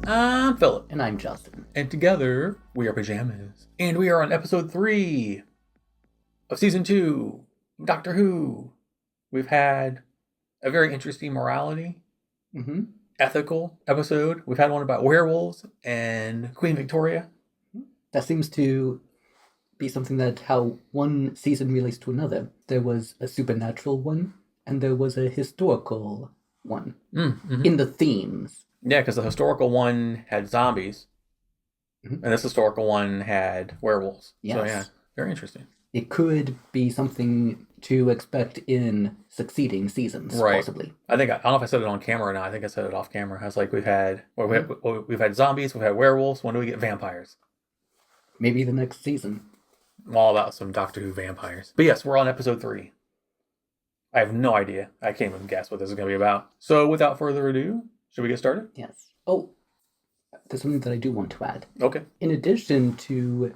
I'm Philip. And I'm Justin. And together, we are Pajamas. And we are on episode 3 of season 2, Doctor Who. We've had a very interesting morality, ethical episode. We've had one about werewolves and Queen Victoria. That seems to be something that how one season relates to another. There was a supernatural one, and there was a historical one in the themes. Yeah, because the historical one had zombies, and this historical one had werewolves. Yes. So yeah, very interesting. It could be something to expect in succeeding seasons, possibly. I don't know if I said it on camera or not. I think I said it off camera. I was like, we've had zombies, we've had werewolves. When do we get vampires? Maybe the next season. I'm all about some Doctor Who vampires. But yes, we're on episode 3. I have no idea. I can't even guess what this is going to be about. So without further ado, should we get started? Yes. Oh, there's something that I do want to add. Okay. In addition to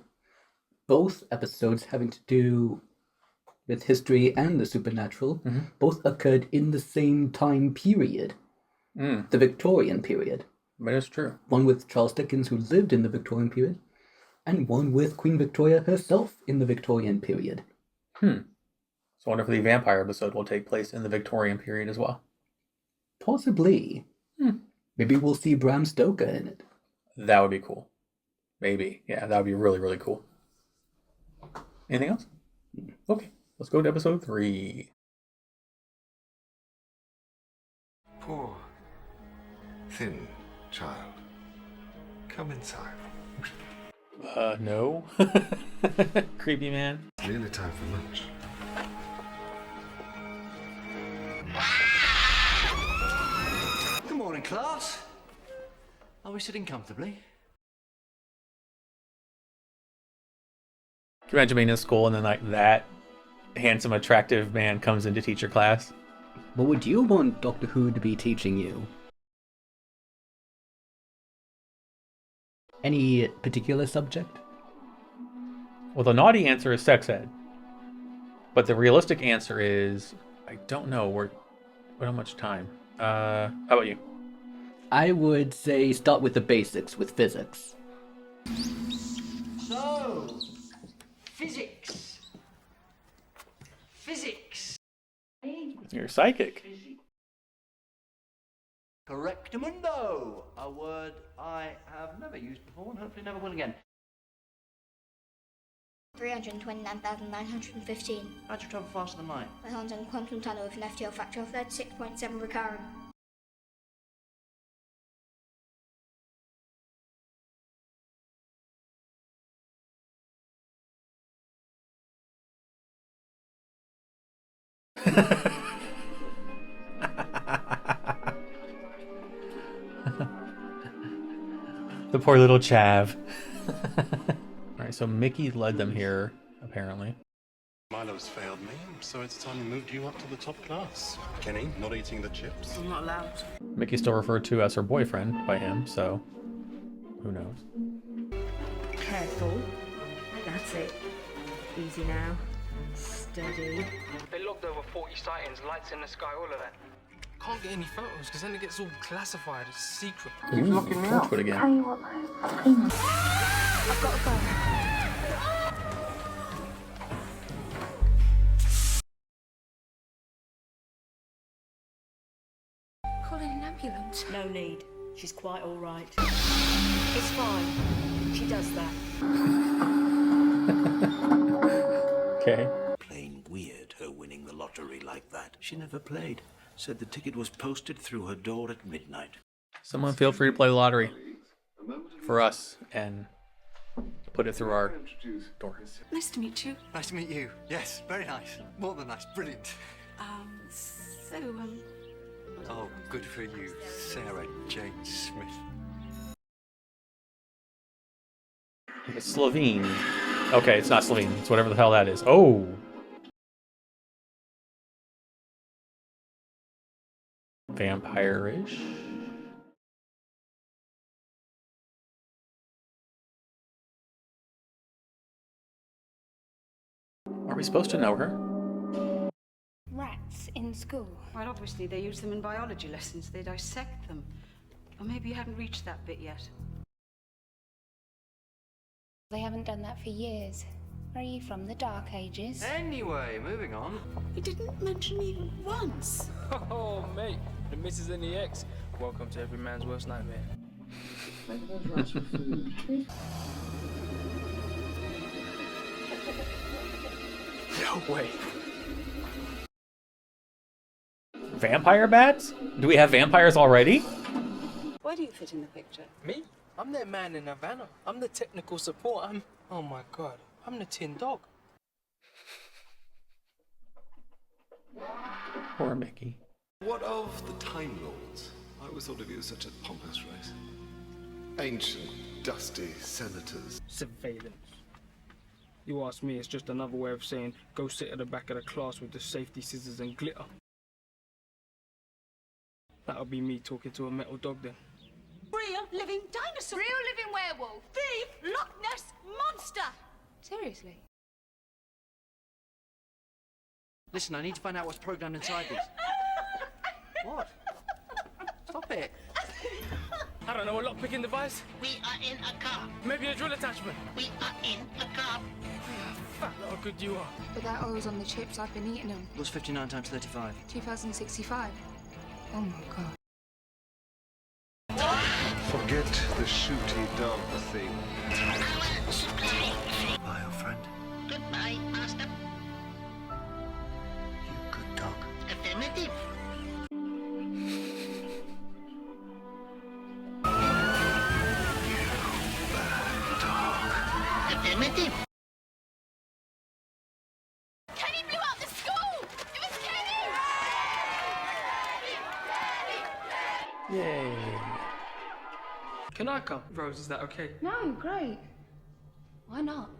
both episodes having to do with history and the supernatural, both occurred in the same time period. The Victorian period. That is true. One with Charles Dickens, who lived in the Victorian period, and one with Queen Victoria herself in the Victorian period. So I wonder if the vampire episode will take place in the Victorian period as well. Possibly. Maybe we'll see Bram Stoker in it. That would be cool. Maybe. Yeah, that would be really, really cool. Anything else? Okay, let's go to episode 3. Poor, thin child. Come inside. No. Creepy man. Nearly time for lunch. Good morning, class. Are we sitting comfortably? Can you imagine being in school and then like that handsome, attractive man comes into teacher class? What would you want Doctor Who to be teaching you? Any particular subject? Well, the naughty answer is sex ed. But the realistic answer is, I don't know. We don't have much time. How about you? I would say start with the basics, with physics. So, physics. Physics. You're psychic. Correctamundo. A word I have never used before and hopefully never will again. 329,915. How'd you travel faster than light? My hands on quantum tunnel with an FTL factor of 36.7 recurrent. The poor little chav. Alright, so Mickey led them here, apparently. Milo's failed me, so it's time we moved you up to the top class. Kenny, not eating the chips? I'm not allowed. Mickey's still referred to as her boyfriend by him, so who knows? Careful. That's it. Easy now. Steady. They logged over 40 sightings, lights in the sky, all of that. Can't get any photos because then it gets all classified. It's secret. Keeps looking me up. Again. Tell you what, though. I've got to go. Calling an ambulance. No need. She's quite all right. It's fine. She does that. Okay. Plain weird, her winning the lottery like that. She never played. Said the ticket was posted through her door at midnight. Someone feel free to play the lottery for us and put it through our door. Nice to meet you. Nice to meet you. Yes, very nice. More than nice. Brilliant. Oh, good for you, Sarah Jane Smith. It's Slovene. Okay, it's not Slovene. It's whatever the hell that is. Oh! Vampire-ish? Are we supposed to know her? Rats in school. Well, obviously they use them in biology lessons. They dissect them. Or maybe you haven't reached that bit yet. They haven't done that for years. Are you from the Dark Ages? Anyway, moving on. He didn't mention me once. Oh, mate. The missus and the ex. Welcome to every man's worst nightmare. Maybe those rats for food. No way. Vampire bats? Do we have vampires already? Where do you fit in the picture? Me? I'm that man in Havana. I'm the technical support. Oh my god. I'm the tin dog. Poor Mickey. What of the Time Lords? I always thought of you as such a pompous race. Ancient, dusty senators. Surveillance. You ask me, it's just another way of saying go sit at the back of the class with the safety scissors and glitter. That'll be me talking to a metal dog then. Real living dinosaur. Real living werewolf. The Loch Ness Monster. Seriously? Listen, I need to find out what's programmed inside these. What? Stop it. I don't know, a lock-picking device? We are in a car. Maybe a drill attachment? We are in a car. Fat little good you are. But that oil's on the chips. I've been eating them. What's 59 times 35? 2065. Oh my god. Forget the shooty dog thing. Goodbye, old friend. Goodbye, Master. You good dog. Affirmative. Bad dog. Affirmative. Kenny blew up the school! It was Kenny! Yay. Can I come? Rose, is that okay? No, great. Why not?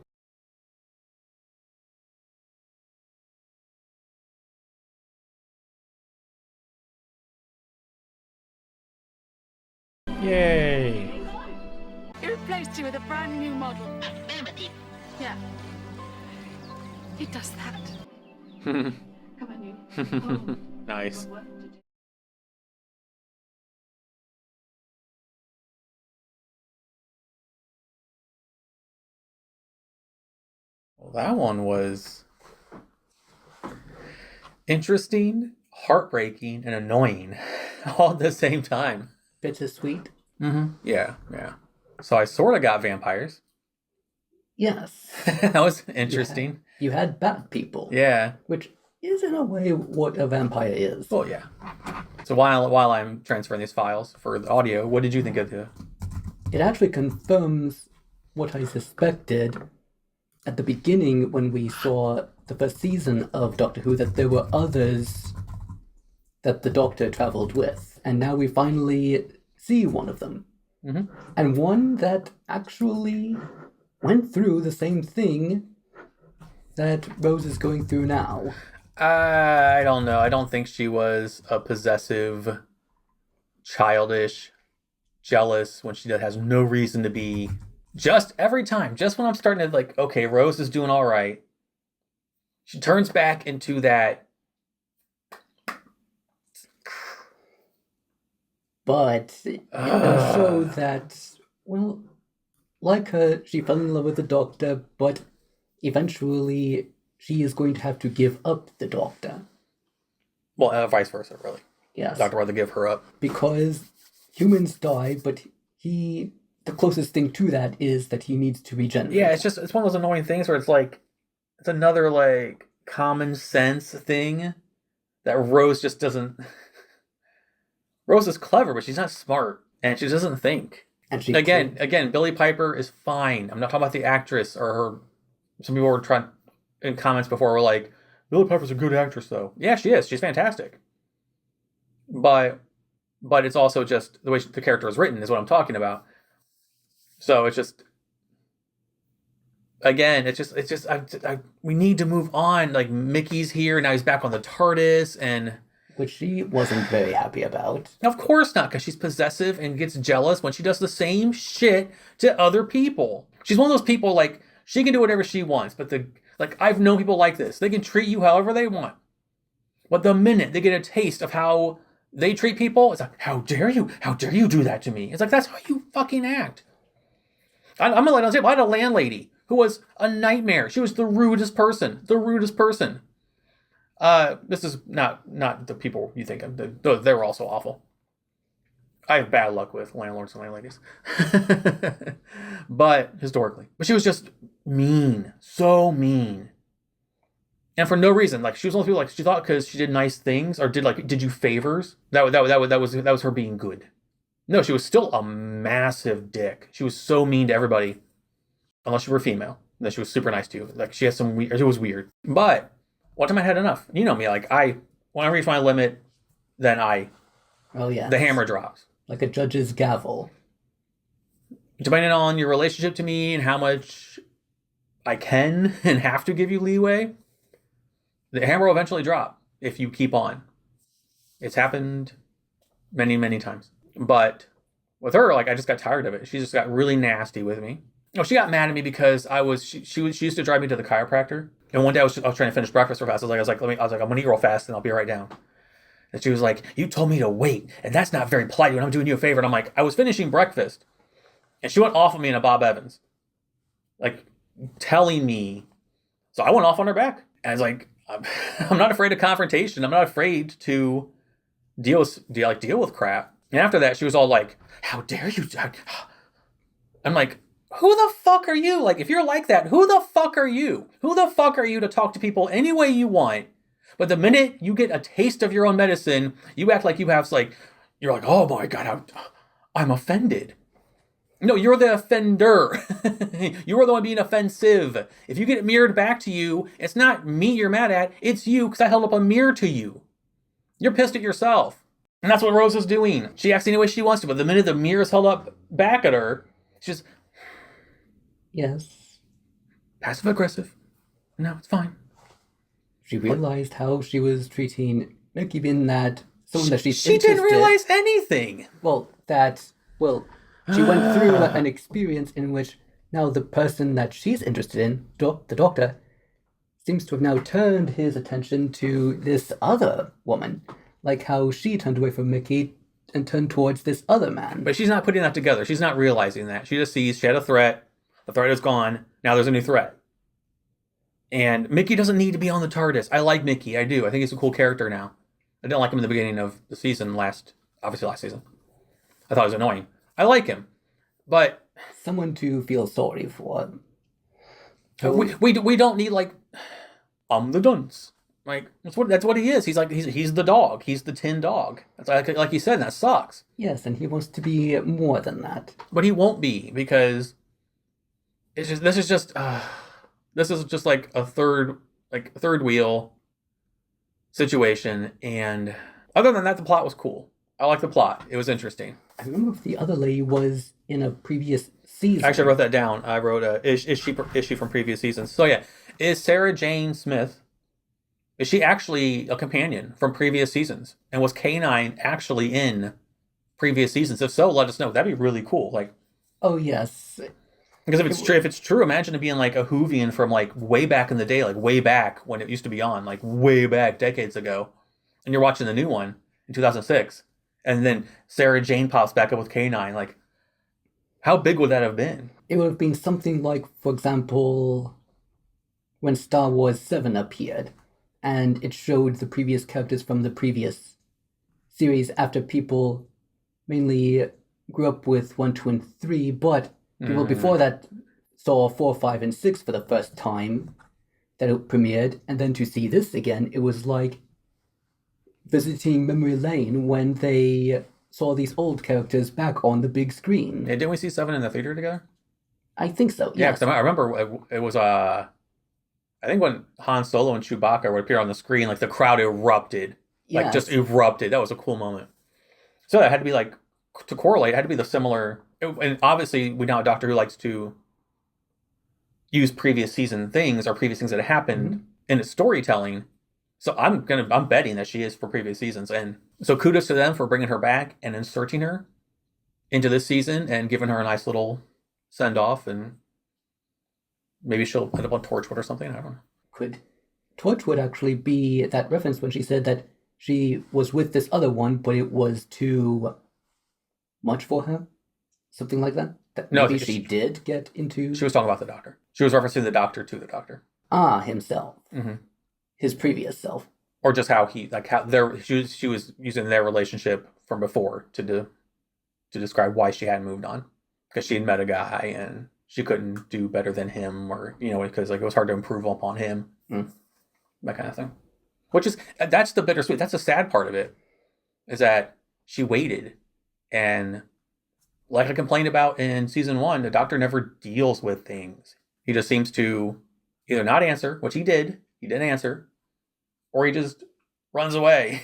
Yay. He replaced you with a brand new model. Affirmative. Yeah. He does that. Come on, you. Nice. Well, that one was interesting, heartbreaking, and annoying all at the same time. Bittersweet. Mm-hmm. Yeah, yeah. So I sort of got vampires. Yes. That was interesting. You had bat people. Yeah. Which is in a way what a vampire is. Well, yeah. So while I'm transferring these files for the audio, what did you think of the... It actually confirms what I suspected at the beginning when we saw the first season of Doctor Who, that there were others that the Doctor traveled with. And now we finally see one of them. Mm-hmm. And one that actually went through the same thing that Rose is going through now. I don't know. I don't think she was a possessive, childish, jealous when she has no reason to be. Just every time, just when I'm starting to like, okay, Rose is doing all right, she turns back into that. But it does show that, well, like her, she fell in love with the Doctor, but eventually she is going to have to give up the Doctor. Well, vice versa, really. Yes. Doctor rather give her up. Because humans die, but the closest thing to that is that he needs to regenerate. Yeah, it's one of those annoying things where it's like, it's another like common sense thing that Rose just doesn't. Rose is clever, but she's not smart, and she doesn't think. And she again, Billie Piper is fine. I'm not talking about the actress or her. Some people were trying in comments before were like, Billie Piper's a good actress, though. Yeah, she is. She's fantastic. But it's also just the way the character is written is what I'm talking about. So it's just, again, we need to move on. Like Mickey's here now; he's back on the TARDIS, and which she wasn't very happy about. Of course not, because she's possessive and gets jealous when she does the same shit to other people. She's one of those people like she can do whatever she wants, but I've known people like this. They can treat you however they want, but the minute they get a taste of how they treat people, it's like, how dare you? How dare you do that to me? It's like, that's how you fucking act. I'm gonna let on say, I had a landlady who was a nightmare. She was the rudest person. The rudest person. This is not the people you think of. They were also awful. I have bad luck with landlords and landladies. But historically. But she was just mean. So mean. And for no reason. Like, she was one of those people, like, she thought because she did nice things or did you favors, that was her being good. No, she was still a massive dick. She was so mean to everybody. Unless you were female. Then she was super nice to you. Like, she has some weird, it was weird. But one time I had enough. You know me, like, when I reach my limit, then the hammer drops. Like a judge's gavel. Depending on your relationship to me and how much I can and have to give you leeway, the hammer will eventually drop if you keep on. It's happened many, many times. But with her, like, I just got tired of it. She just got really nasty with me. Oh, she got mad at me because she used to drive me to the chiropractor. And one day I was trying to finish breakfast real fast. I was like, I'm gonna eat real fast and I'll be right down. And she was like, you told me to wait, and that's not very polite when I'm doing you a favor. And I'm like, I was finishing breakfast. And she went off on me in a Bob Evans. Like, telling me. So I went off on her back. And I was like, I'm not afraid of confrontation. I'm not afraid to deal with crap. And after that, she was all like, how dare you? I'm like, who the fuck are you? Like, if you're like that, who the fuck are you? Who the fuck are you to talk to people any way you want? But the minute you get a taste of your own medicine, you act like you have, like, you're like, oh my God, I'm offended. No, you're the offender. You're the one being offensive. If you get it mirrored back to you, it's not me you're mad at, it's you, because I held up a mirror to you. You're pissed at yourself. And that's what Rose is doing. She acts any way she wants to, but the minute the mirror is held up back at her, she's just... Yes. Passive aggressive. No, it's fine. She realized how she was treating Mickey, being that someone that she's She interested. didn't realize anything. She went through an experience in which now the person that she's interested in, the doctor, seems to have now turned his attention to this other woman. Like how she turned away from Mickey and turned towards this other man. But she's not putting that together. She's not realizing that. She just sees she had a threat. The threat is gone. Now there's a new threat. And Mickey doesn't need to be on the TARDIS. I like Mickey. I do. I think he's a cool character now. I didn't like him in the beginning of the season last season. I thought he was annoying. I like him. But... someone to feel sorry for. We don't need, like... the dunce. Like, that's what he is. He's like, he's the dog. He's the tin dog. That's like you said, that sucks. Yes, and he wants to be more than that. But he won't be, because... this is just like a third wheel situation, and other than that, the plot was cool. I like the plot. It was interesting. I remember if the other lady was in a previous season. Actually, I wrote that down. I wrote is she from previous seasons? So yeah, is Sarah Jane Smith? Is she actually a companion from previous seasons? And was K9 actually in previous seasons? If so, let us know. That'd be really cool. Like, oh yes. Because if it's true, imagine it being like a Whovian from like way back in the day, like way back when it used to be on, like way back decades ago, and you're watching the new one in 2006, and then Sarah Jane pops back up with K9. Like, how big would that have been? It would have been something like, for example, when Star Wars 7 appeared, and it showed the previous characters from the previous series after people mainly grew up with 1, 2, and 3, but people before that saw 4, 5, and 6 for the first time that it premiered, and then to see this again, it was like visiting memory lane when they saw these old characters back on the big screen. Yeah, didn't we see 7 in the theater together? I think so, yeah. yes. Because I remember it was, I think when Han Solo and Chewbacca would appear on the screen, like the crowd erupted. Like, yes. just erupted. That was a cool moment. So that had to be like, to correlate, it had to be the similar... And obviously, we know Doctor Who likes to use previous season things or previous things that happened in its storytelling. So I'm betting that she is for previous seasons. And so kudos to them for bringing her back and inserting her into this season and giving her a nice little send off. And maybe she'll end up on Torchwood or something. I don't know. Could Torchwood actually be that reference when she said that She was with this other one, but it was too much for her. Something like that. Maybe she did get into... She was talking about the Doctor. She was referencing the Doctor to the Doctor. Ah, himself. Mm-hmm. His previous self. Or just how she was using their relationship from before to describe why she hadn't moved on. Because she had met a guy and she couldn't do better than him, or, because it was hard to improve upon him. That kind of thing. That's the bittersweet. That's the sad part of it, is that she waited. And like I complained about in season 1, the Doctor never deals with things. He just seems to either not answer, which he did answer, or he just runs away.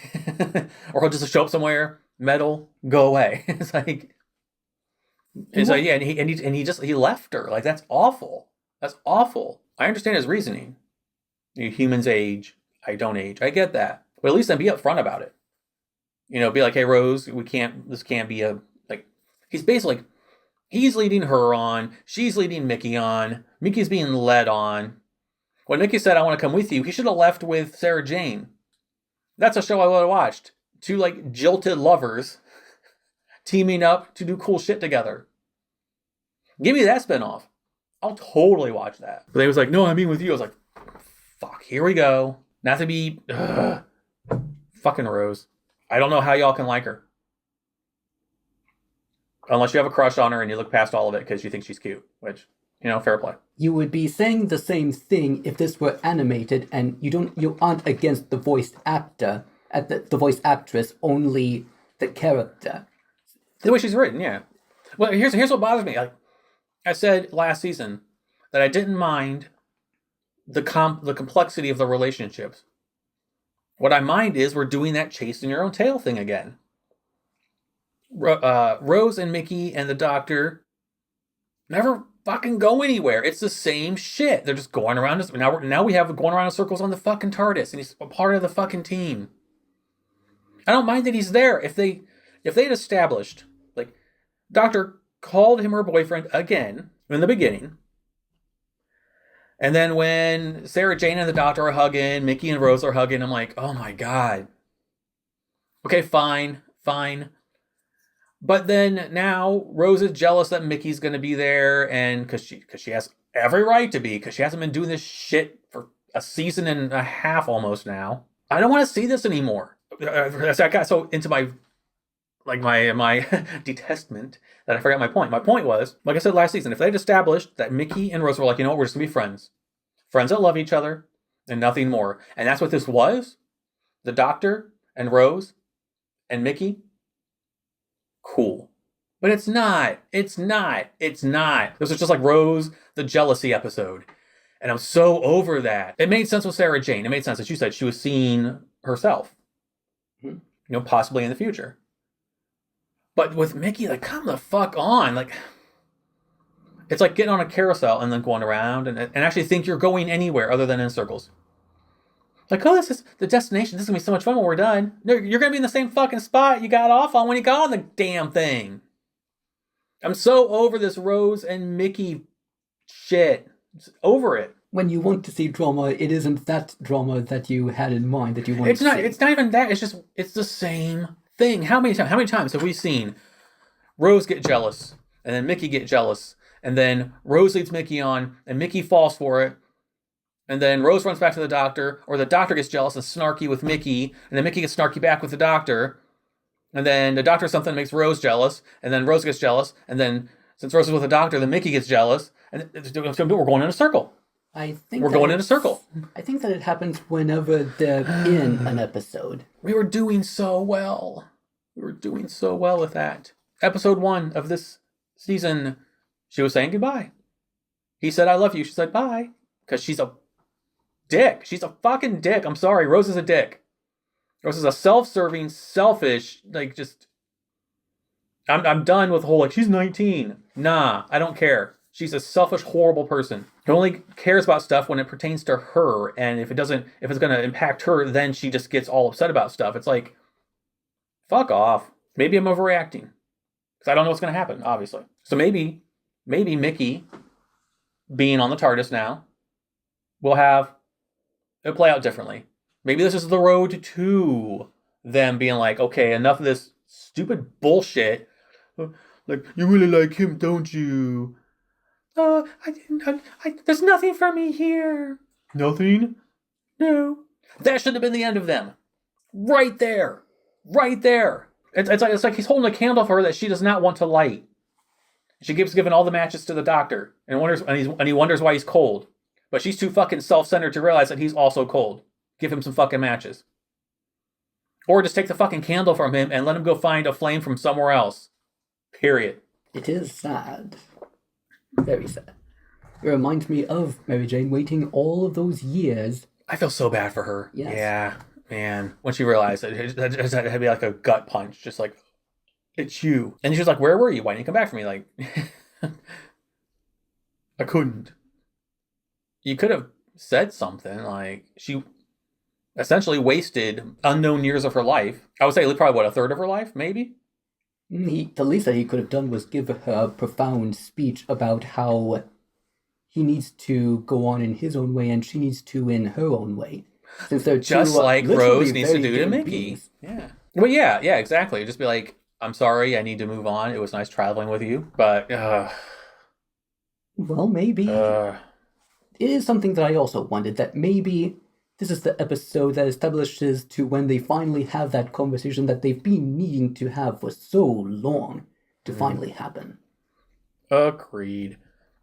Or he'll just show up somewhere, meddle, go away. It's like, yeah, and he left her. Like, that's awful. That's awful. I understand his reasoning. Humans age, I don't age. I get that. But at least then be upfront about it. Be like, hey, Rose, this can't be he's leading her on, she's leading Mickey on, Mickey's being led on. When Mickey said, I want to come with you, he should have left with Sarah Jane. That's a show I would have watched. 2, jilted lovers teaming up to do cool shit together. Give me that spinoff. I'll totally watch that. But they was like, no, I'm being with you. I was like, fuck, here we go. Not to be... fucking Rose. I don't know how y'all can like her. Unless you have a crush on her and you look past all of it because you think she's cute. Which, fair play. You would be saying the same thing if this were animated and you aren't against the voice actor, the voice actress, only the character. The way she's written, yeah. Well, here's what bothers me. I said last season that I didn't mind the complexity of the relationships. What I mind is we're doing that chasing your own tail thing again. Rose and Mickey and the Doctor never fucking go anywhere. It's the same shit. They're just going around. Now we have going around in circles on the fucking TARDIS, and he's a part of the fucking team. I don't mind that he's there. If they'd established, Doctor called him her boyfriend again in the beginning, and then when Sarah Jane and the Doctor are hugging, Mickey and Rose are hugging, I'm like, oh my god. Okay, fine. But then now Rose is jealous that Mickey's going to be there, and because she has every right to be, because she hasn't been doing this shit for a season and a half almost now. I don't want to see this anymore. I got so into my detestment that I forgot my point. My point was, like I said last season, if they'd established that Mickey and Rose were like, we're just going to be friends. Friends that love each other and nothing more. And that's what this was. The Doctor and Rose and Mickey. Cool. But it's not. This was just like Rose, the jealousy episode. And I'm so over that. It made sense with Sarah Jane. It made sense that you said she was seeing herself. Possibly in the future. But with Mickey, come the fuck on. It's like getting on a carousel and then going around and actually think you're going anywhere other than in circles. This is the destination. This is going to be so much fun when we're done. No, you're going to be in the same fucking spot you got off on when you got on the damn thing. I'm so over this Rose and Mickey shit. It's over it. When you want to see drama, it isn't that drama that you had in mind that you want to see. It's not even that. It's the same thing. How many times have we seen Rose get jealous and then Mickey get jealous and then Rose leads Mickey on and Mickey falls for it and then Rose runs back to the Doctor, or the Doctor gets jealous and snarky with Mickey and then Mickey gets snarky back with the Doctor, and then the Doctor something makes Rose jealous and then Rose gets jealous and then since Rose is with the Doctor then Mickey gets jealous and we're going in a circle. I think we're going in a circle. I think that it happens whenever they're in an episode. We were doing so well. With that. Episode 1 of this season, she was saying goodbye. He said, I love you. She said, bye. Because she's a dick. She's a fucking dick. I'm sorry. Rose is a dick. Rose is a self-serving, selfish, I'm done with the whole, she's 19. Nah, I don't care. She's a selfish, horrible person who only cares about stuff when it pertains to her. And if it's going to impact her, then she just gets all upset about stuff. It's like, fuck off. Maybe I'm overreacting. Because I don't know what's going to happen, obviously. So maybe Mickey, being on the TARDIS now, it'll play out differently. Maybe this is the road to them being like, okay, enough of this stupid bullshit. Like, you really like him, don't you? There's nothing for me here. Nothing? No. That should have been the end of them. Right there. Right there. It's like he's holding a candle for her that she does not want to light. She keeps giving all the matches to the doctor and he wonders why he's cold. But she's too fucking self-centered to realize that he's also cold. Give him some fucking matches. Or just take the fucking candle from him and let him go find a flame from somewhere else. Period. It is sad. Very sad. It reminds me of Mary Jane waiting all of those years. I feel so bad for her. Yes. Yeah, man. When she realized it had to be like a gut punch. Just like, it's you. And she was like, where were you? Why didn't you come back for me? Like, I couldn't. You could have said something. Like, she essentially wasted unknown years of her life. I would say probably, a third of her life, maybe? The least that he could have done was give her a profound speech about how he needs to go on in his own way and she needs to in her own way. Since they're just two, like Rose needs to do to Mickey. Beings. Yeah. Well, yeah, exactly. Just be like, I'm sorry, I need to move on. It was nice traveling with you, but... Well, maybe. It is something that I also wondered, that maybe this is the episode that establishes to when they finally have that conversation that they've been needing to have for so long to finally happen. Agreed.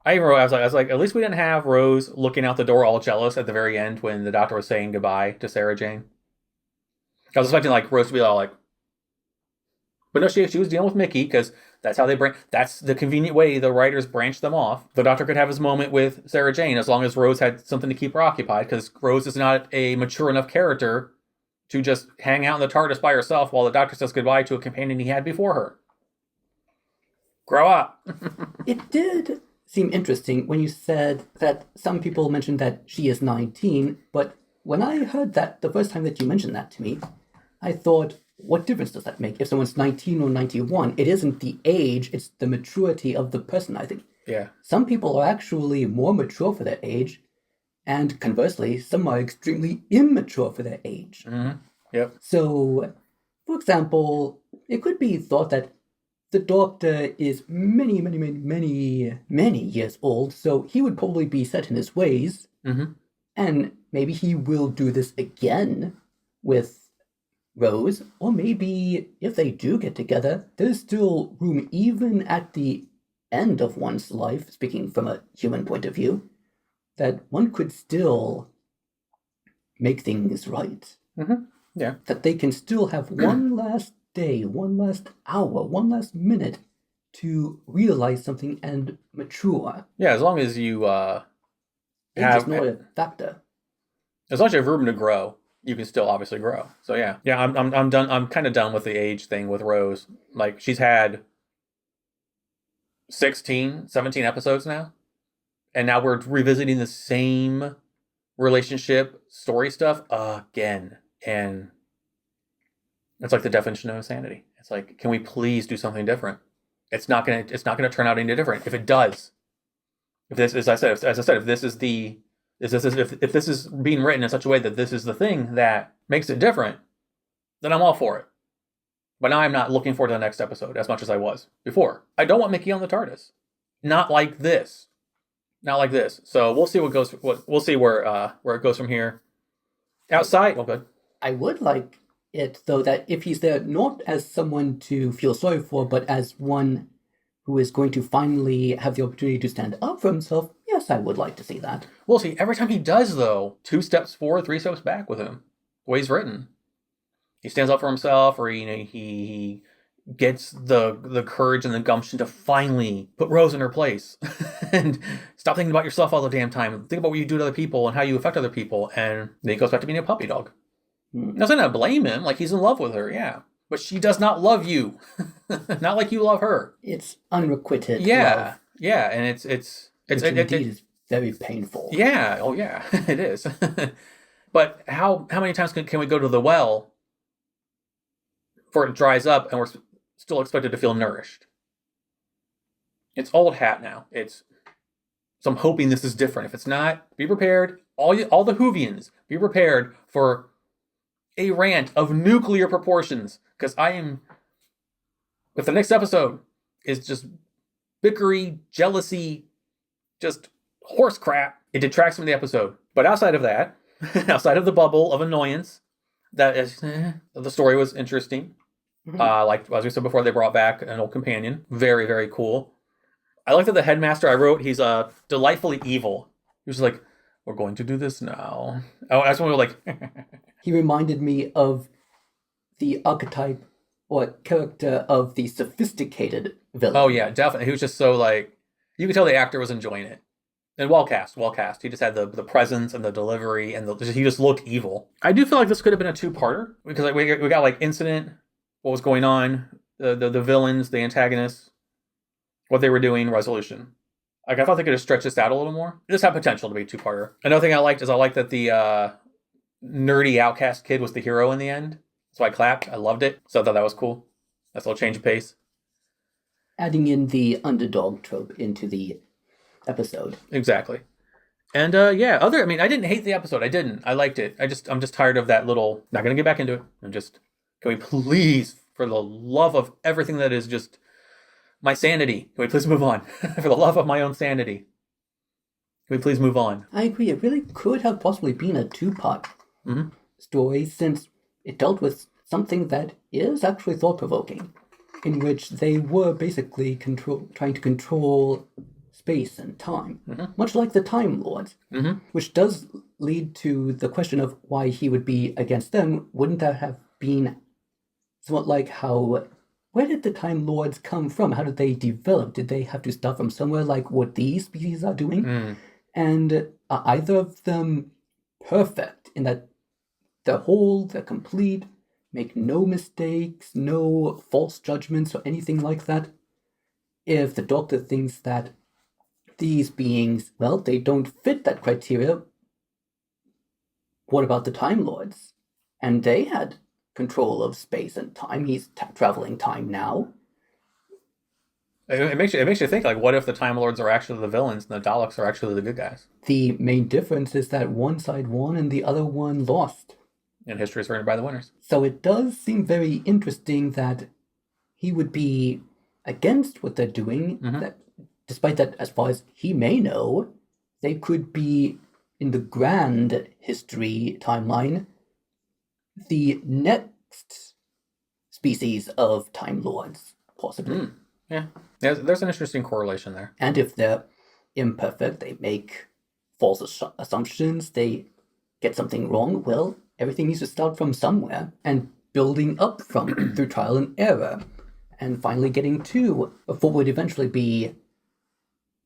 I was like, at least we didn't have Rose looking out the door all jealous at the very end when the doctor was saying goodbye to Sarah Jane. I was expecting like Rose to be all like, but no, she was dealing with Mickey because that's how that's the convenient way the writers branch them off. The doctor could have his moment with Sarah Jane as long as Rose had something to keep her occupied, because Rose is not a mature enough character to just hang out in the TARDIS by herself while the doctor says goodbye to a companion he had before her. Grow up. It did seem interesting when you said that some people mentioned that she is 19, but when I heard that the first time that you mentioned that to me, I thought, what difference does that make if someone's 19 or 91? It isn't the age, it's the maturity of the person, I think. Yeah. Some people are actually more mature for their age, and conversely, some are extremely immature for their age. Mm-hmm. Yep. So, for example, it could be thought that the doctor is many years old, so he would probably be set in his ways, and maybe he will do this again with Rose, or maybe if they do get together, there's still room even at the end of one's life, speaking from a human point of view, that one could still make things right. Yeah. That they can still have one last day, one last hour, one last minute to realize something and mature. Yeah, as long as you Age is not a factor. As long as you have room to grow, you can still obviously grow. So yeah, I'm done. I'm kind of done with the age thing with Rose. Like, she's had 16, 17 episodes now, and now we're revisiting the same relationship story stuff again, and it's like the definition of insanity. It's like, can we please do something different? It's not gonna turn out any different. If it does, if this, as I said, if this is the if this is being written in such a way that this is the thing that makes it different, then I'm all for it. But now I'm not looking forward to the next episode as much as I was before. I don't want Mickey on the TARDIS. Not like this. Not like this. So we'll see we'll see where it goes from here. Outside, well, good. I would like it, though, that if he's there not as someone to feel sorry for, but as one who is going to finally have the opportunity to stand up for himself, yes, I would like to see that. We'll see. Every time he does, though, 2 steps forward, 3 steps back with him. The way he's written. He stands up for himself, or he gets the courage and the gumption to finally put Rose in her place. And stop thinking about yourself all the damn time. Think about what you do to other people and how you affect other people. And then he goes back to being a puppy dog. Not saying I blame him, like, he's in love with her, yeah. But she does not love you. Not like you love her. It's unrequited love. love. Yeah, and it's indeed is very painful. Yeah, oh yeah, it is. But how many times can we go to the well before it dries up and we're still expected to feel nourished? It's old hat now. So I'm hoping this is different. If it's not, be prepared. All the Whovians, be prepared for a rant of nuclear proportions because I am. If the next episode is just bickery, jealousy, just horse crap, it detracts from the episode. But outside of that, outside of the bubble of annoyance, that is, the story was interesting. Like as we said before, they brought back an old companion. Very, very cool. I like that the headmaster I wrote, he's delightfully evil. He was like, we're going to do this now. Oh, that's when we were like... He reminded me of the archetype or character of the sophisticated villain. Oh yeah, definitely. He was just so like... You could tell the actor was enjoying it. And well cast. He just had the presence and the delivery, and he just looked evil. I do feel like this could have been a two-parter, because like, we got like incident, what was going on, the villains, the antagonists, what they were doing, resolution. Like, I thought they could have stretched this out a little more. This had potential to be a two-parter. Another thing I liked that the nerdy outcast kid was the hero in the end. So I clapped. I loved it. So I thought that was cool. That's a little change of pace. Adding in the underdog trope into the episode. Exactly. And I didn't hate the episode. I didn't. I liked it. I'm just tired of that little... Not going to get back into it. Can we please, for the love of everything that is just my sanity, can we please move on? For the love of my own sanity. Can we please move on? I agree. It really could have possibly been a two-part story, since it dealt with something that is actually thought-provoking, in which they were basically trying to control space and time, much like the Time Lords, which does lead to the question of why he would be against them. Wouldn't that have been somewhat like where did the Time Lords come from? How did they develop? Did they have to start from somewhere like what these species are doing? And are either of them perfect in that they're whole, they're complete, make no mistakes, no false judgments or anything like that? If the Doctor thinks that these beings, well, they don't fit that criteria, what about the Time Lords? And they had control of space and time. He's traveling time now. It makes you think, like, what if the Time Lords are actually the villains and the Daleks are actually the good guys? The main difference is that one side won and the other one lost. And history is written by the winners. So it does seem very interesting that he would be against what they're doing, that despite that, as far as he may know, they could be, in the grand history timeline, the next species of Time Lords, possibly. Yeah, there's an interesting correlation there. And if they're imperfect, they make false assumptions, they get something wrong, well, everything needs to start from somewhere, and building up from through trial and error, and finally getting to what would eventually be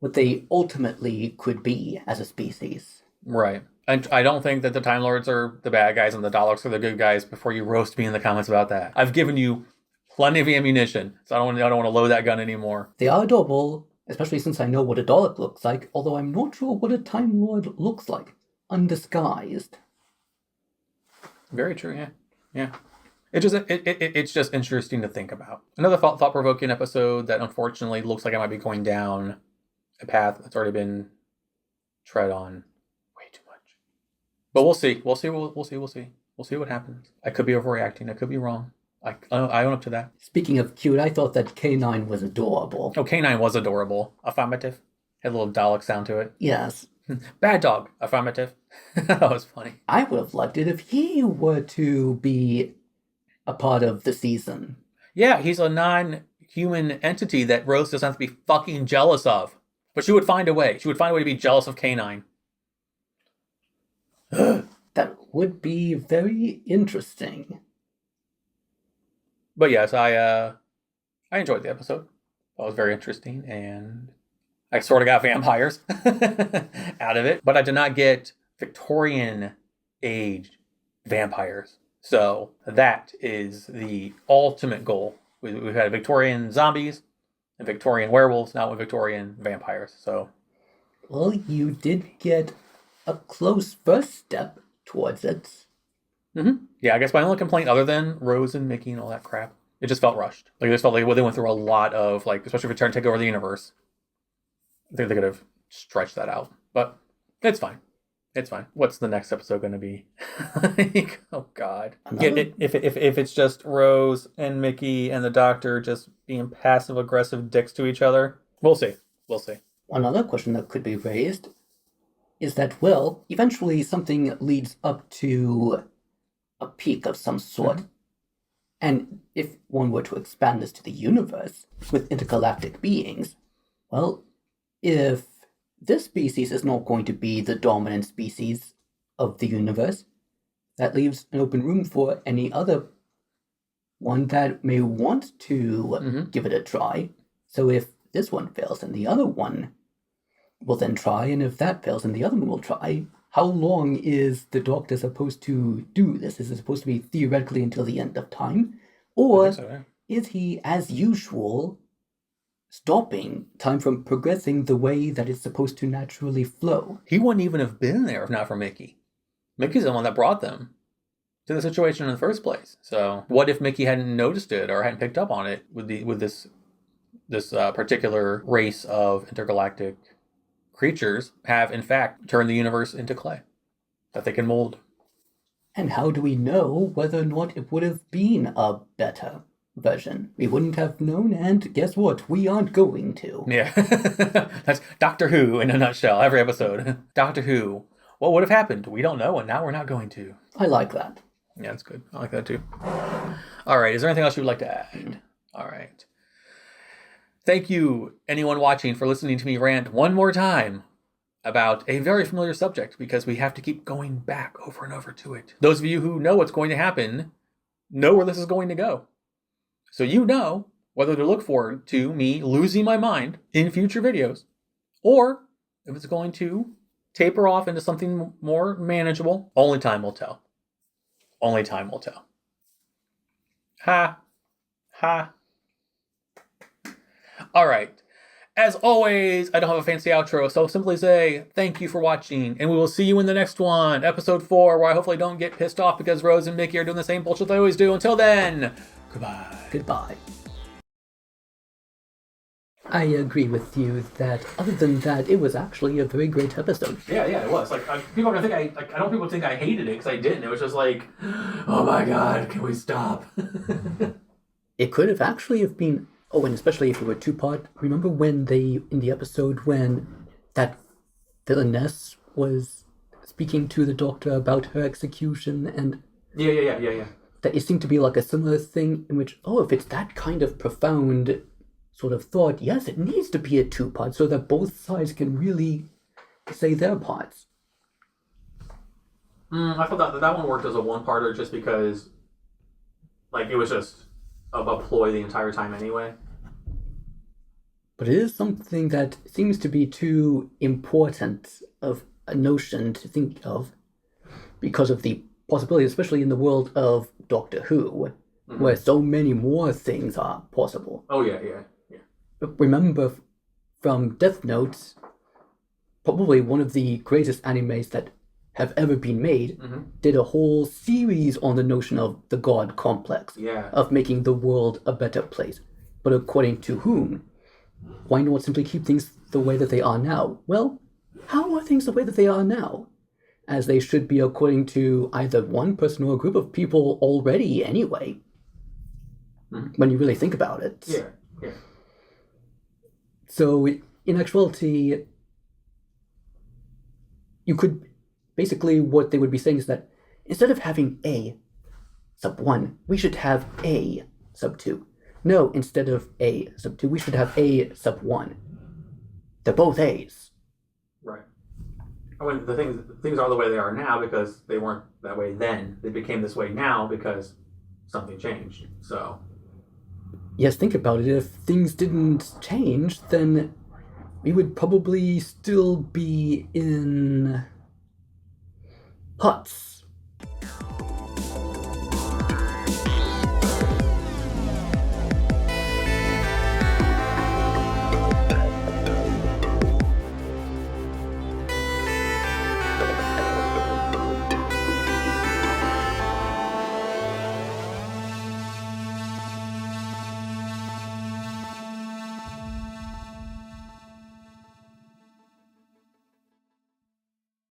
what they ultimately could be as a species. Right. And I don't think that the Time Lords are the bad guys and the Daleks are the good guys before you roast me in the comments about that. I've given you plenty of ammunition, so I don't want to load that gun anymore. They are adorable, especially since I know what a Dalek looks like, although I'm not sure what a Time Lord looks like, undisguised. Very true, yeah. It's just interesting to think about. Another thought-provoking episode that unfortunately looks like I might be going down a path that's already been tread on way too much. But we'll see. We'll see what happens. I could be overreacting. I could be wrong. I own up to that. Speaking of cute, I thought that K9 was adorable. Oh, K9 was adorable. Affirmative. Had a little Dalek sound to it. Yes. Bad dog. Affirmative. That was funny. I would have liked it if he were to be a part of the season. Yeah, he's a non-human entity that Rose doesn't have to be fucking jealous of. But she would find a way. She would find a way to be jealous of K9. That would be very interesting. But yes, I enjoyed the episode. That was very interesting, and I sort of got vampires out of it. But I did not get Victorian age vampires. So that is the ultimate goal. We've had Victorian zombies and Victorian werewolves, now with Victorian vampires. So, well, you did get a close first step towards it. Yeah, I guess my only complaint, other than Rose and Mickey and all that crap, it just felt rushed. Like, it just felt like they went through a lot of, like, especially if they're trying to take over the universe. I think they could have stretched that out. But it's fine. It's fine. What's the next episode going to be? Like, oh, God. If it's just Rose and Mickey and the Doctor just being passive-aggressive dicks to each other, we'll see. We'll see. Another question that could be raised is that, well, eventually something leads up to a peak of some sort. Mm-hmm. And if one were to expand this to the universe with intergalactic beings, well, if this species is not going to be the dominant species of the universe, that leaves an open room for any other one that may want to give it a try. So if this one fails, then the other one will then try, and if that fails, then the other one will try. How long is the Doctor supposed to do this? Is it supposed to be theoretically until the end of time? Or is he, as usual, stopping time from progressing the way that it's supposed to naturally flow? He wouldn't even have been there if not for Mickey. Mickey's the one that brought them to the situation in the first place. So what if Mickey hadn't noticed it or hadn't picked up on it with this particular race of intergalactic creatures have in fact turned the universe into clay that they can mold? And how do we know whether or not it would have been a better version? We wouldn't have known, and guess what? We aren't going to. Yeah. That's Doctor Who in a nutshell, every episode. Doctor Who. What would have happened? We don't know, and now we're not going to. I like that. Yeah, that's good. I like that too. All right, is there anything else you would like to add? All right. Thank you, anyone watching, for listening to me rant one more time about a very familiar subject, because we have to keep going back over and over to it. Those of you who know what's going to happen know where this is going to go. So you know whether to look forward to me losing my mind in future videos, or if it's going to taper off into something more manageable. Only time will tell. Only time will tell. Ha. Ha. All right. As always, I don't have a fancy outro, so I'll simply say thank you for watching, and we will see you in the next one, episode 4, where I hopefully don't get pissed off because Rose and Mickey are doing the same bullshit they always do. Until then, goodbye. Goodbye. I agree with you that, other than that, it was actually a very great episode. Yeah, it was. Like, people are gonna think I don't want people to think I hated it, because I didn't. It was just like, oh my god, can we stop? It could have actually have been. Oh, and especially if it were two-part. Remember when in the episode when that villainess was speaking to the Doctor about her execution and... Yeah. That it seemed to be like a similar thing in which, if it's that kind of profound sort of thought, yes, it needs to be a two-part so that both sides can really say their parts. I thought that one worked as a one-parter just because, like, it was just a ploy the entire time anyway. But it is something that seems to be too important of a notion to think of because of the possibility, especially in the world of Doctor Who, where so many more things are possible. Oh, yeah. But remember from Death Note, probably one of the greatest animes that have ever been made, did a whole series on the notion of the God complex, of making the world a better place. But according to whom? Why not simply keep things the way that they are now? Well, how are things the way that they are now? As they should be according to either one person or a group of people already anyway. When you really think about it. Yeah. So, in actuality, you could... Basically, what they would be saying is that instead of having A sub 1, we should have A sub 2. No, instead of A sub 2, we should have A sub 1. They're both A's. Right. I mean, the things are the way they are now because they weren't that way then. They became this way now because something changed. So... Yes, think about it. If things didn't change, then we would probably still be in... huts